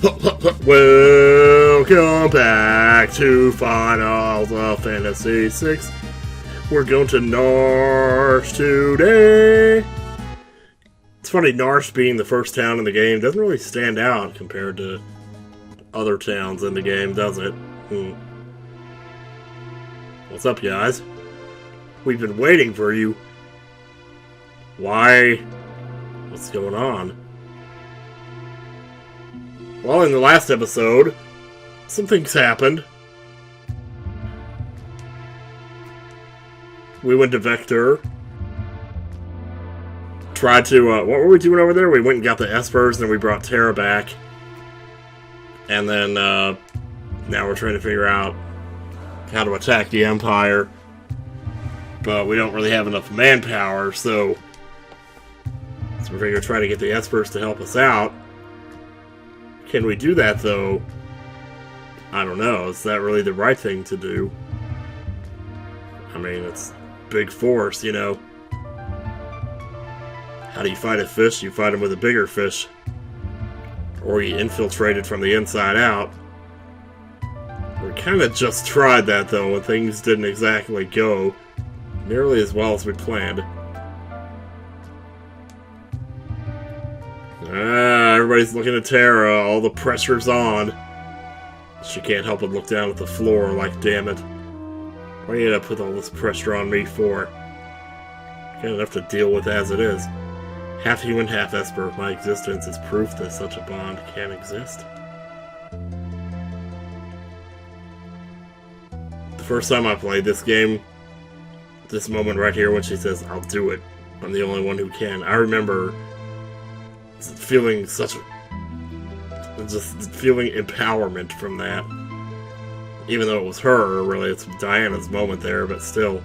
Welcome back to Finals of Fantasy VI. We're going to Narshe today. It's funny, Narshe being the first town in the game doesn't really stand out compared to other towns in the game, does it? What's up, guys? We've been waiting for you. Why? What's going on? Well, in the last episode, some things happened. We went to Vector. Tried to, what were we doing over there? We went and got the Espers, and then we brought Terra back. And then, now we're trying to figure out how to attack the Empire. But we don't really have enough manpower, so we're going to try to get the Espers to help us out. Can we do that, though? I don't know. Is that really the right thing to do? I mean, it's big force, you know. How do you fight a fish? You fight him with a bigger fish. Or you infiltrate it from the inside out. We kind of just tried that, though, when things didn't exactly go nearly as well as we planned. Everybody's looking at Terra. All the pressure's on. She can't help but look down at the floor like, damn it. Why do you end up put all this pressure on me for? Got enough to deal with as it is. Half human, half Esper. My existence is proof that such a bond can exist. The first time I played this game, this moment right here when she says, I'll do it. I'm the only one who can. I remember feeling just feeling empowerment from that. Even though it was her, really, it's Diana's moment there, but still.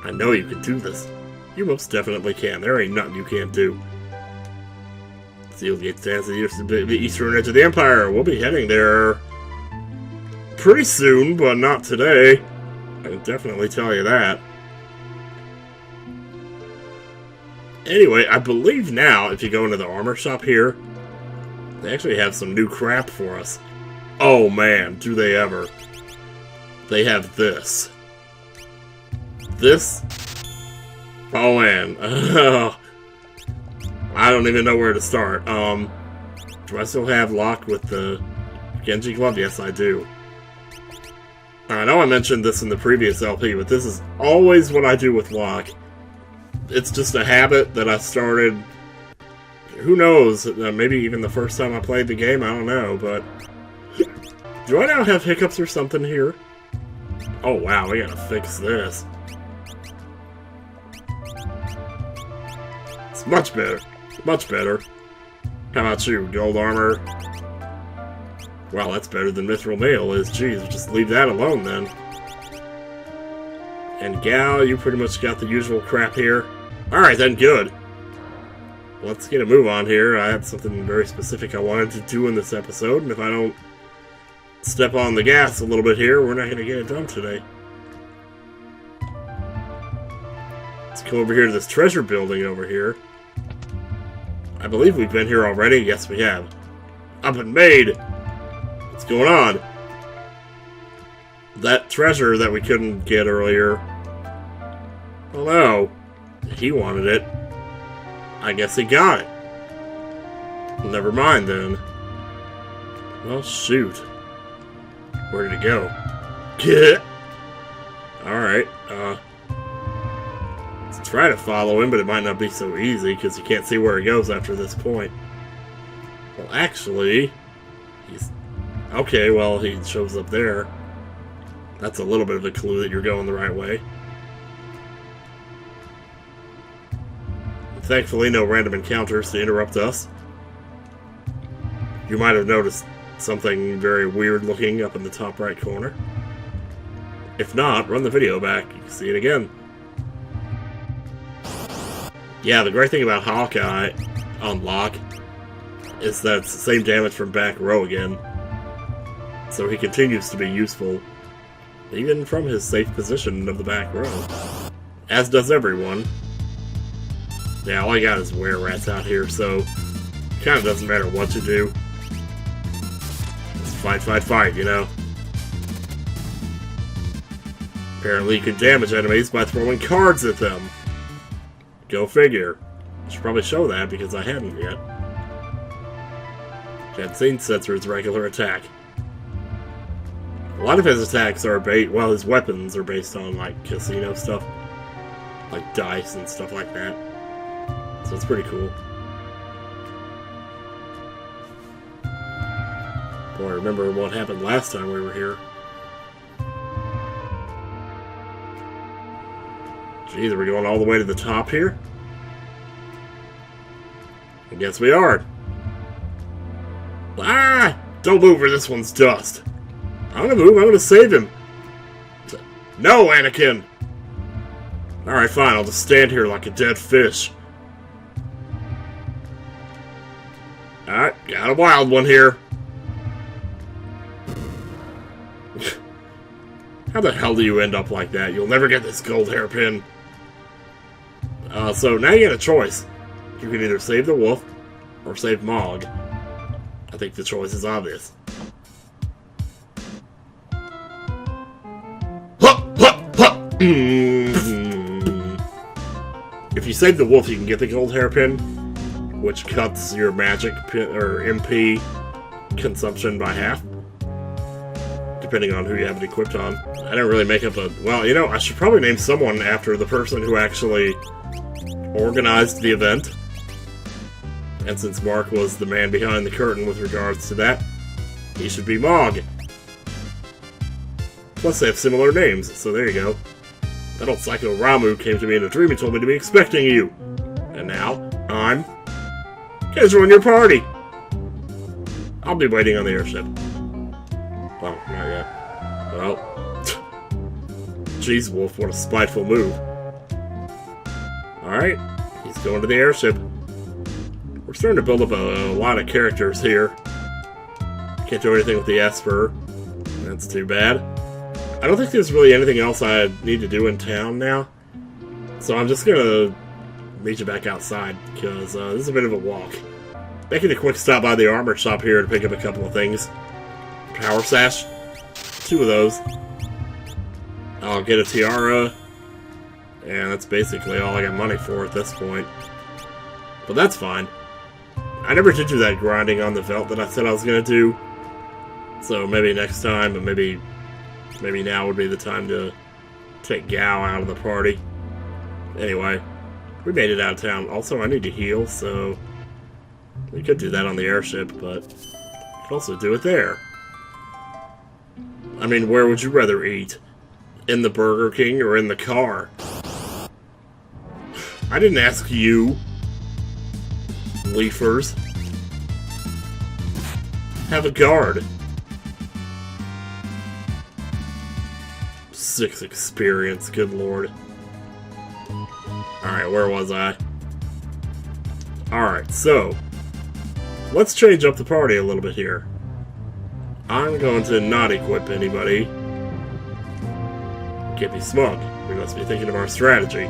I know you can do this. You most definitely can. There ain't nothing you can't do. Seal Gate stands at the eastern edge of the Empire. We'll be heading there pretty soon, but not today. I can definitely tell you that. Anyway, I believe now, if you go into the armor shop here, they actually have some new crap for us. Oh man, do they ever. They have this. This? Oh man. I don't even know where to start. Do I still have Locke with the Genji Glove? Yes, I do. I know I mentioned this in the previous LP, but this is always what I do with Locke. It's just a habit that I started, who knows, maybe even the first time I played the game, I don't know, but do I now have hiccups or something here? Oh wow, we gotta fix this. It's much better. Much better. How about you? Gold armor? Wow, that's better than Mithril Mail is. Jeez, we'll just leave that alone then. And Gal, you pretty much got the usual crap here. Alright then, good. Let's get a move on here. I had something very specific I wanted to do in this episode, and if I don't step on the gas a little bit here, we're not going to get it done today. Let's go over here to this treasure building over here. I believe we've been here already. Yes, we have. Up and made! What's going on? That treasure that we couldn't get earlier. Oh no. He wanted it. I guess he got it. Never mind then. Well, shoot. Where did it go? Get. Alright, let's try to follow him, but it might not be so easy, because you can't see where he goes after this point. Well, actually, he's... Okay, well, he shows up there. That's a little bit of a clue that you're going the right way. Thankfully, no random encounters to interrupt us. You might have noticed something very weird looking up in the top right corner. If not, run the video back. You can see it again. Yeah, the great thing about Hawkeye on Locke is that it's the same damage from back row again. So he continues to be useful, even from his safe position of the back row. As does everyone. Yeah, all I got is were-rats out here, so it kind of doesn't matter what you do. fight, fight, fight, you know? Apparently you can damage enemies by throwing cards at them. Go figure. I should probably show that because I hadn't yet. Hadn't seen Setzer's regular attack. A lot of his attacks are well, his weapons are based on, like, casino stuff. Like dice and stuff like that. So it's pretty cool. Boy, I remember what happened last time we were here. Jeez, are we going all the way to the top here? I guess we are. Ah! Don't move or this one's dust. I'm gonna move, I'm gonna save him. No, Anakin! Alright, fine, I'll just stand here like a dead fish. Alright, got a wild one here. How the hell do you end up like that? You'll never get this gold hairpin. So now you get a choice. You can either save the wolf or save Mog. I think the choice is obvious. If you save the wolf, you can get the gold hairpin, which cuts your magic or MP consumption by half, depending on who you have it equipped on. I don't really make up a... Well, you know, I should probably name someone after the person who actually organized the event. And since Mark was the man behind the curtain with regards to that, he should be Mog. Plus they have similar names, so there you go. That old psycho Ramu came to me in a dream and told me to be expecting you. And now, I'm... Gonna join your party! I'll be waiting on the airship. Oh, not yet. Well... Jeez, Wolf, what a spiteful move. Alright, he's going to the airship. We're starting to build up a lot of characters here. Can't do anything with the Esper. That's too bad. I don't think there's really anything else I need to do in town now. So I'm just gonna meet you back outside, because this is a bit of a walk. Making a quick stop by the armor shop here to pick up a couple of things. Power Sash. 2 of those. I'll get a tiara. And that's basically all I got money for at this point. But that's fine. I never did do that grinding on the Velt that I said I was gonna do. So maybe next time, but maybe now would be the time to take Gao out of the party. Anyway, we made it out of town. Also, I need to heal, so we could do that on the airship, but we could also do it there. I mean, where would you rather eat? In the Burger King or in the car? I didn't ask you. Leafers. Have a guard. 6 experience, good lord. Alright, where was I? Alright, so let's change up the party a little bit here. I'm going to not equip anybody. Can't be smug. We must be thinking of our strategy.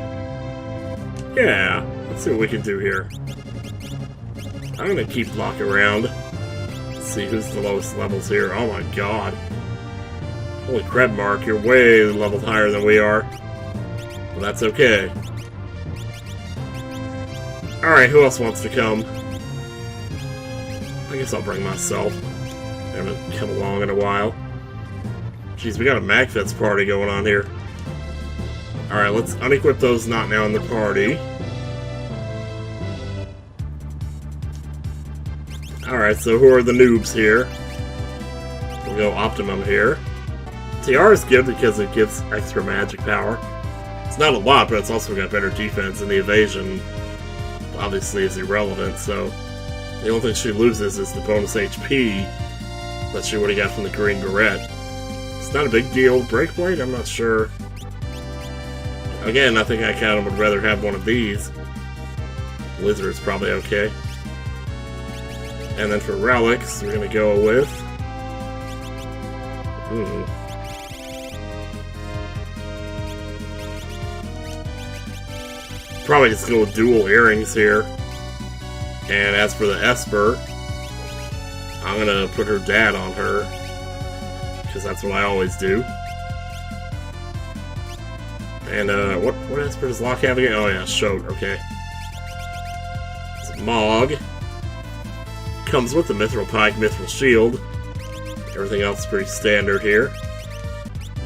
Yeah, let's see what we can do here. I'm gonna keep looking around. Let's see who's the lowest levels here. Oh my god. Holy crap, Mark, you're way leveled higher than we are. Well, that's okay. Alright, who else wants to come? I guess I'll bring myself. I haven't come along in a while. Jeez, we got a Magfits party going on here. Alright, let's unequip those not now in the party. Alright, so who are the noobs here? We'll go Optimum here. TR is good because it gives extra magic power. It's not a lot, but it's also got better defense, and the evasion obviously is irrelevant, so the only thing she loses is the bonus HP that she would have got from the green beret. It's not a big deal. Breakblade? I'm not sure. Again, I think I kind of would rather have one of these. Lizard's probably okay. And then for relics, we're going to go with... Probably just go with dual earrings here. And as for the Esper, I'm going to put her dad on her. because that's what I always do. And, what Esper does Locke have again? Oh yeah, Shoat, okay. It's Mog. Comes with the Mithril Pike, Mithril Shield. Everything else is pretty standard here.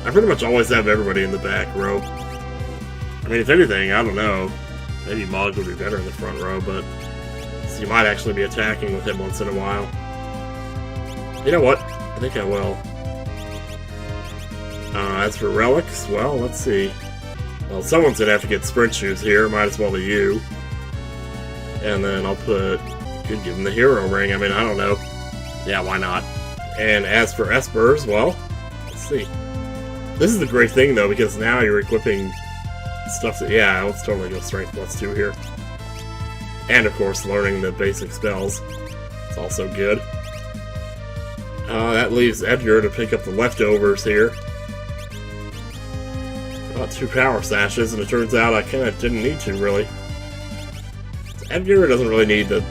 I pretty much always have everybody in the back row. I mean, if anything, I don't know. Maybe Mog would be better in the front row, but so you might actually be attacking with him once in a while. You know what? I think I will. As for relics, well, let's see. Well, someone's gonna have to get sprint shoes here. Might as well be you. And then I'll put... Could give him the hero ring. I mean, I don't know. Yeah, why not? And as for Espers, well, let's see. This is the great thing, though, because now you're equipping stuff that... Yeah, let's totally go Strength +2 here. And, of course, learning the basic spells. It's also good. That leaves Edgar to pick up the leftovers here. About 2 power sashes, and it turns out I kind of didn't need to, really. Edgar doesn't really need the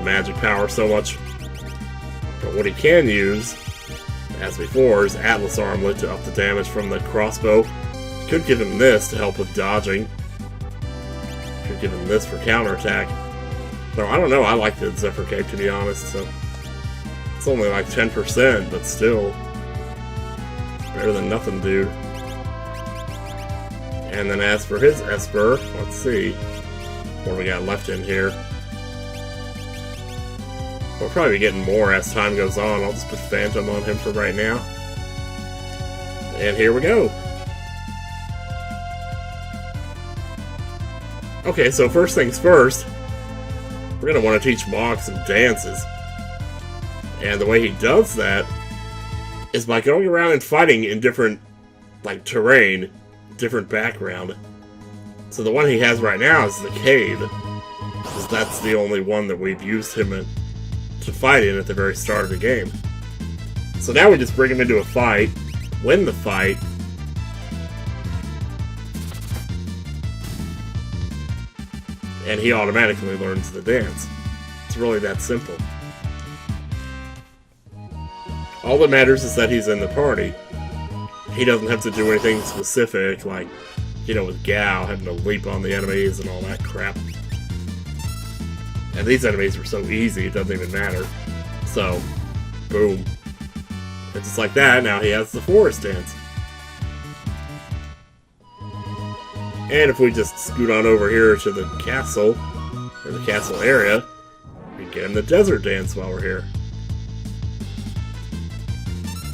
magic power so much. But what he can use, as before, is Atlas Armlet to up the damage from the crossbow. Could give him this to help with dodging. Could give him this for counterattack. So I don't know, I like the Zephyr Cape, to be honest, so... It's only like 10%, but still... better than nothing, dude. And then as for his Esper, let's see what we got left in here. We'll probably be getting more as time goes on. I'll just put Phantom on him for right now. And here we go. Okay, so first things first, we're going to want to teach Mog some dances. And the way he does that is by going around and fighting in different, like, terrain, different background. So the one he has right now is the cave, because that's the only one that we've used him in, to fight in at the very start of the game. So now we just bring him into a fight, win the fight, and he automatically learns the dance. It's really that simple. All that matters is that he's in the party. He doesn't have to do anything specific, like, you know, with Gao having to leap on the enemies and all that crap. And these enemies are so easy, it doesn't even matter. So, boom. And just like that, now he has the forest dance. And if we just scoot on over here to the castle, or the castle area, we get him the desert dance while we're here.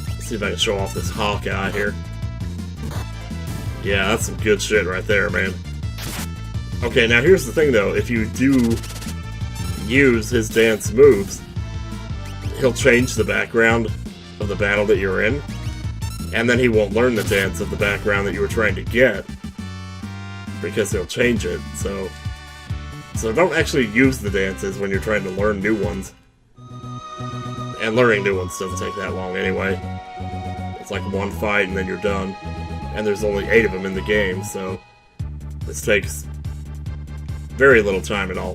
Let's see if I can show off this Hawkeye here. Yeah, that's some good shit right there, man. Okay, now here's the thing though, if you do use his dance moves, he'll change the background of the battle that you're in, and then he won't learn the dance of the background that you were trying to get, because he'll change it, so don't actually use the dances when you're trying to learn new ones. And learning new ones doesn't take that long anyway. It's like one fight and then you're done. And there's only 8 of them in the game, so this takes very little time at all.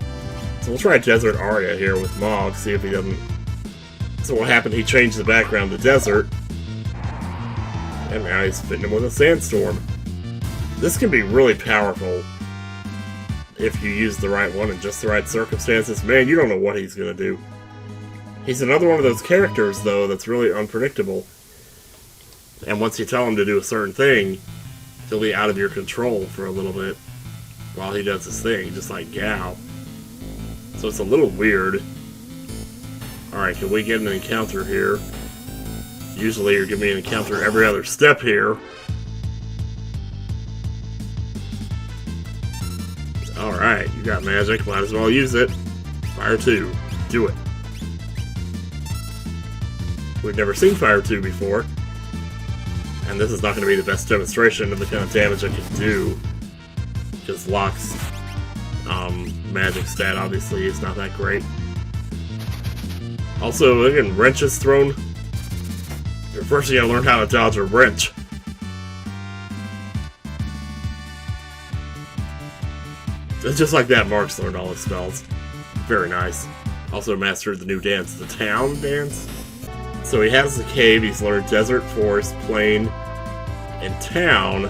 So we'll try Desert Aria here with Mog, see if he doesn't... So what happened, he changed the background to desert, and now he's fitting him with a sandstorm. This can be really powerful if you use the right one in just the right circumstances. Man, you don't know what he's gonna do. He's another one of those characters, though, that's really unpredictable. And once you tell him to do a certain thing, he'll be out of your control for a little bit while he does his thing, just like Gao. So it's a little weird. Alright, can we get an encounter here? Usually you're giving me an encounter every other step here. Alright, you got magic, might as well use it. Fire 2. Do it. We've never seen Fire 2 before. And this is not going to be the best demonstration of the kind of damage I can do. Because Locke's magic stat obviously is not that great. Also, again, wrenches thrown. First you gotta learn how to dodge a wrench. Just like that, Mark's learned all his spells. Very nice. Also mastered the new dance, the town dance. So he has the cave, he's learned desert, forest, plain, and town.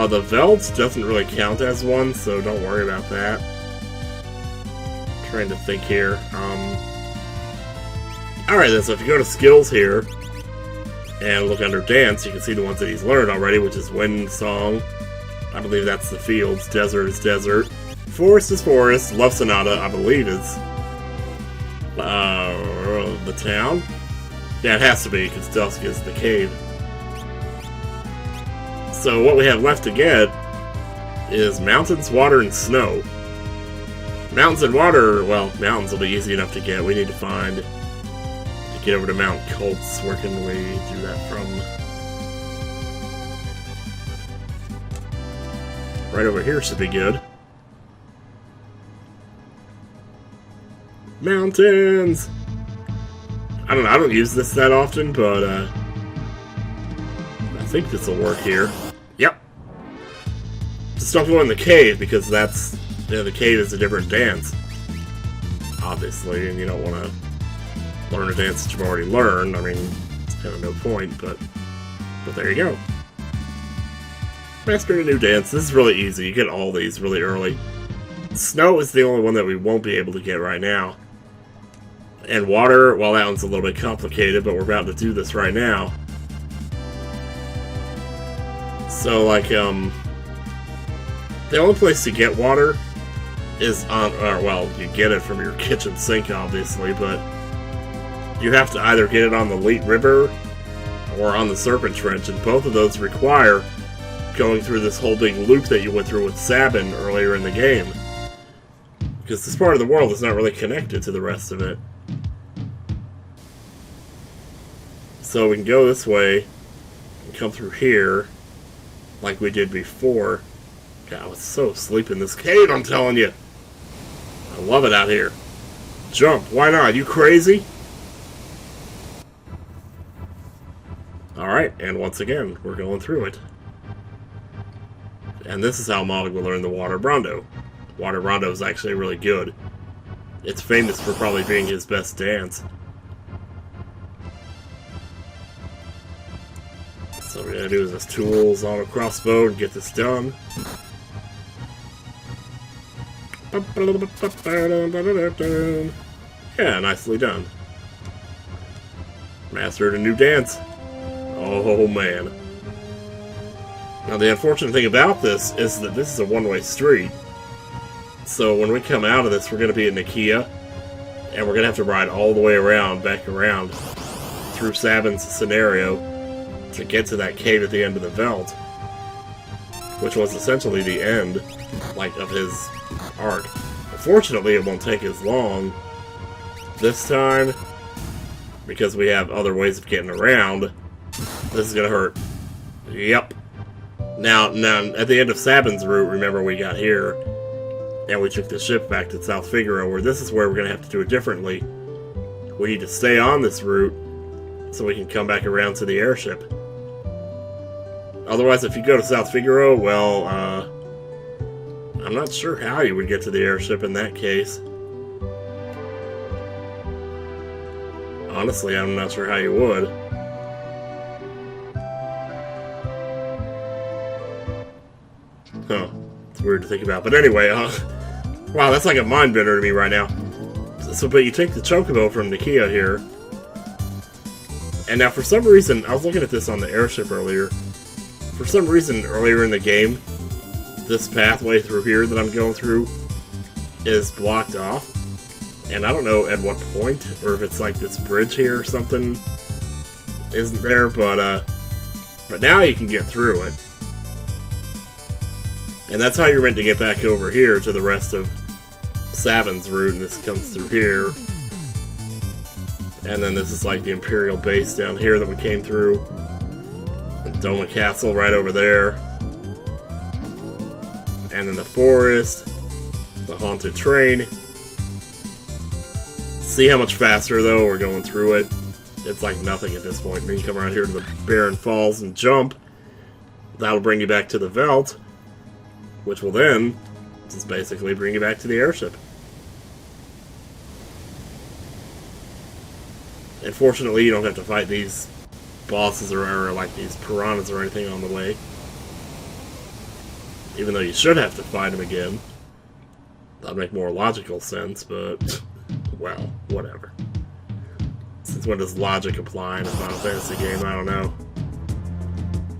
The Veldt doesn't really count as one, so don't worry about that. Trying to think here. Alright then, so if you go to skills here, and look under dance, you can see the ones that he's learned already, which is wind, song. I believe that's the fields. Desert is desert. Forest is forest. Love sonata, I believe, is the town. Yeah, it has to be, because dusk is the cave. So what we have left to get is mountains, water, and snow. Mountains and water, well, mountains will be easy enough to get. We need to find... get over to Mount Colts. Where can we do that from? Right over here should be good. Mountains! I don't know, I don't use this that often, but I think this will work here. Yep. Just don't go in the cave, because that's... you know, the cave is a different dance. Obviously, and you don't want to learn a dance that you've already learned. I mean, it's kind of no point, but there you go. Master a new dance. This is really easy. You get all these really early. Snow is the only one that we won't be able to get right now. And water, well, that one's a little bit complicated, but we're about to do this right now. So, like, the only place to get water is on, well, you get it from your kitchen sink, obviously, but you have to either get it on the Leet River or on the Serpent Trench, and both of those require going through this whole big loop that you went through with Sabin earlier in the game. Because this part of the world is not really connected to the rest of it. So we can go this way and come through here like we did before. God, I was so asleep in this cave, I'm telling you. I love it out here. Jump, why not? You crazy? Alright, and once again, we're going through it. And this is how Mogging will learn the Water Rondo. Water Rondo is actually really good. It's famous for probably being his best dance. So what we're going to do is this tools on a crossbow and get this done. Yeah, nicely done. Mastered a new dance. Oh man. Now the unfortunate thing about this is that this is a one-way street. So when we come out of this, we're going to be in Nakia, and we're going to have to ride all the way around, back around, through Sabin's scenario to get to that cave at the end of the Veldt, which was essentially the end, like, of his arc. Unfortunately, it won't take as long this time, because we have other ways of getting around. This is going to hurt. Yep. Now, at the end of Sabin's route, remember we got here, and we took the ship back to South Figaro, where this is where we're going to have to do it differently. We need to stay on this route, so we can come back around to the airship. Otherwise, if you go to South Figaro, well, I'm not sure how you would get to the airship in that case. Honestly, I'm not sure how you would. Huh. It's weird to think about. But anyway, wow, that's like a mind bender to me right now. So, but you take the Chocobo from Nakia here. And now, for some reason, I was looking at this on the airship earlier. For some reason, earlier in the game, this pathway through here that I'm going through is blocked off. And I don't know at what point, or if it's like this bridge here or something isn't there, but now you can get through it. And that's how you're meant to get back over here to the rest of Sabin's route, and this comes through here. And then this is like the Imperial base down here that we came through. And Doma Castle right over there. And then the forest. The haunted train. See how much faster, though, we're going through it. It's like nothing at this point. We can come around here to the Barren Falls and jump. That'll bring you back to the Veldt, which will then just basically bring you back to the airship. And fortunately, you don't have to fight these bosses or like these piranhas or anything on the way. Even though you should have to fight them again. That'd make more logical sense, but, well, whatever. Since when does logic apply in a Final Fantasy game? I don't know.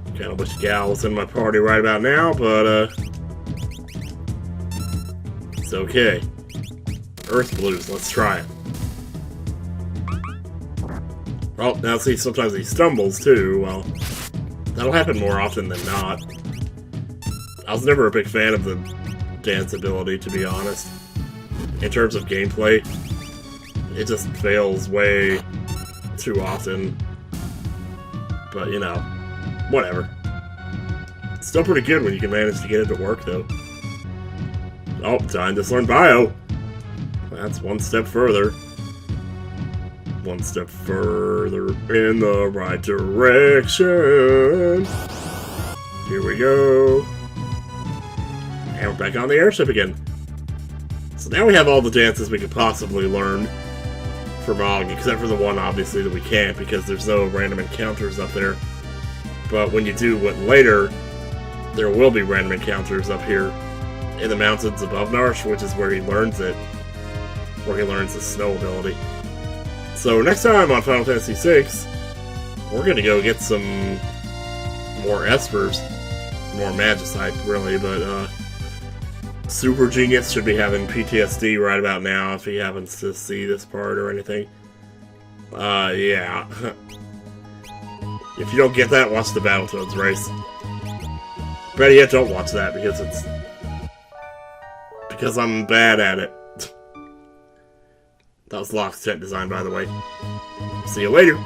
Kind of wish Gal was in my party right about now, but, it's okay. Earth Blues, let's try it. Oh, now see, sometimes he stumbles, too. Well, that'll happen more often than not. I was never a big fan of the dance ability, to be honest. In terms of gameplay, it just fails way too often. But, you know, whatever. It's still pretty good when you can manage to get it to work, though. Oh, time to learn Bio! That's one step further. One step further in the right direction. Here we go. And we're back on the airship again. So now we have all the dances we could possibly learn for Mogging, except for the one, obviously, that we can't, because there's no random encounters up there. But when you do it later, there will be random encounters up here in the mountains above Narshe, which is where he learns it. Where he learns the snow ability. So next time on Final Fantasy VI, we're gonna go get some more Espers. More Magicite, really, but, Super Genius should be having PTSD right about now if he happens to see this part or anything. Yeah. If you don't get that, watch the Battletoads race. Better yet, don't watch that, because I'm bad at it. That was Locke's set design, by the way. See you later.